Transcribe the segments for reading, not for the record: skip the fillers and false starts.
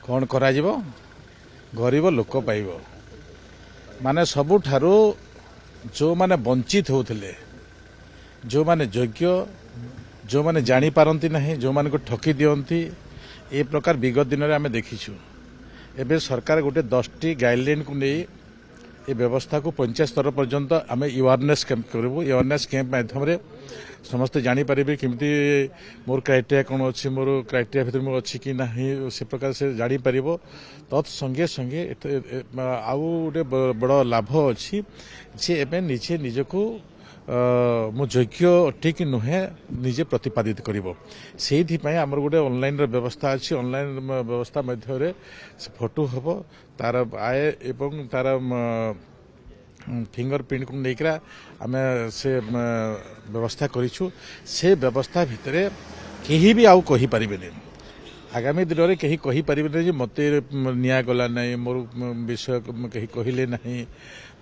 कौन करा जिवो गरीब लोक पाइब माने सबुठारू जो माने वंचित होते जो माने योग्य जो माने जानी पारंती नहीं जो माने को ठकी दियंती ए प्रकार विगत दिन में आम देखीचु एबे सरकार गोटे 10टी गाइडलाइन को नहीं ये व्यवस्था को पंचायत स्तर पर्यंत आम अवेयरनेस कैंप करूँ अवेयरनेस कैंप माध्यम समस्ते जानीपारे केमती मोर क्राइटेरिया कौन अच्छी मोर क्राइटेरिया भर अच्छी कि ना से प्रकार से जानीपर तत्संगे संगे आउ गोटे बड़ लाभ अच्छी जे एवं निजे निजको मो योग्य अटे कि नुहे निजे प्रतिपादित कर आमर गोटे ऑनलाइन व्यवस्था अच्छी ऑनलाइन व्यवस्था मध्य फोटो हम तार आय एवं तार फिंगर प्रिंट को लेकर आम से व्यवस्था करूँ से व्यवस्था भितर कहीं भी आउ कही पारे आगामी दिन में कहीं कही पारे मत निगला ना मोर विषय कहीं कहले ना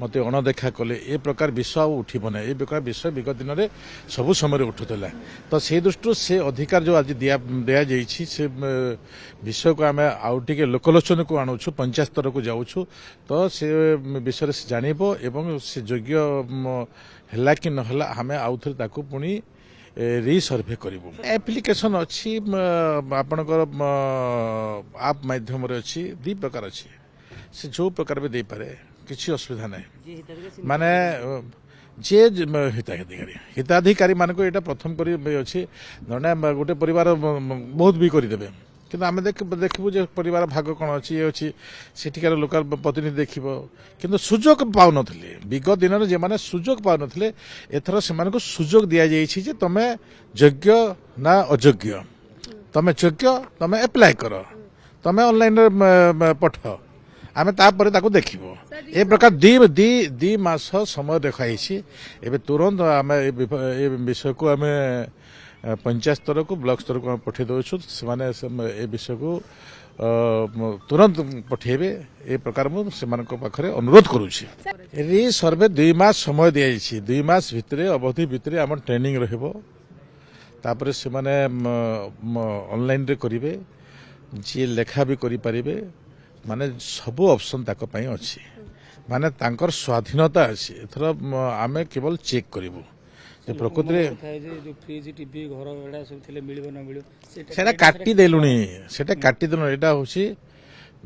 मत अणदेखा कले ए प्रकार विषय उठब ना ये प्रकार विषय विगत दिन में सबु समय उठुला तो से दृष्टि से अधिकार जो आज दि से विषय को आम आउ टे लोकलोचन को आणुँ पंचायत स्तर को जाऊँ तो से विषय से जानब एवं से योग्य है कि नहला आम आउ थे पुणी रिसर्भे करूँ एप्लिकेशन अच्छी आपणकर आप माध्यम अच्छी दी प्रकार अच्छी से जो प्रकार भी दे पारे किसी असुविधा नहीं माने जे हिताधिकारी मान को प्रथम कर अच्छी जड़े गोटे परिवार बहुत भी करदे कि आम देखू जे परिवार भाग कौन अच्छी ये अच्छी सेठिकार लोकल प्रतिनिधि देख कि सुजोग पाऊन विगत दिन में जो सुजोग पाऊन एथर से सुजोग दि जाइए तुम योग्य ना अयोग्य तुम योग्य तुम एप्लाय कर तुम ऑनलाइन पठ आम तापर देख ए प्रकार दी मास समय देखाई एवं तुरंत आम ए विषय को आम पंचायत स्तर को ब्लॉक स्तर को पठे दौचु से विषय को तुरंत पठेबे ए प्रकार मुझे पाखे अनुरोध करुँची रि सर्वे 2 मास समय दि 2 मास भितर अवधि भितर आम ट्रेनिंग रपर से ऑनलाइन रे करेंगे जी लेखा भी करें माने सबू ऑप्शन तक अच्छी माने तांकर स्वाधीनता अच्छी एथर आम केवल चेक करूँ प्रकृति से काटिदेलु से काटिदेलु यहाँ हूँ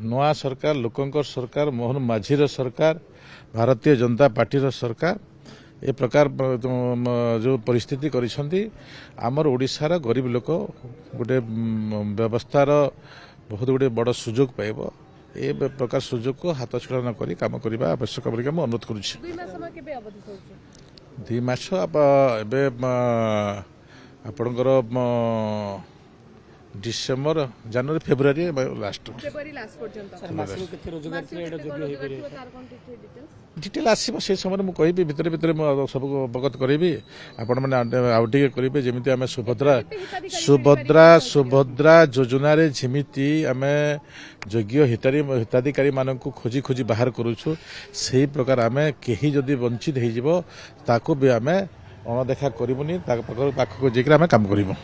नुआ सरकार लोकंकर सरकार मोहन माझीर सरकार भारतीय जनता पार्टी सरकार ए प्रकार जो परिस्थिति करिसेंती आमर ओडिशार गरीब लोक गोटे व्यवस्थार बहुत गुटे बड़ सुजोग पाइब ए प्रकार सुजोग को हाथ छड़ा न करी काम करने आवश्यक बोलिक मुझे अनुरोध करुँची 2 मास एबे आपणकर डिसेम्बर जनवरी फेब्रुआरी लास्ट डिटेल आसो से समय मुझे कहि भितर भितर सब अवगत करी आपण मैंने आउटे करेंगे जमी आम सुभद्रा योजना जमीती आम योग्य हिताधिकारी मान खोजी खोजी बाहर करुछु से प्रकार आम कहीं जदि वंचित हो भी आम अणदेखा करूनी पाखक जाकर आम काम करूँ।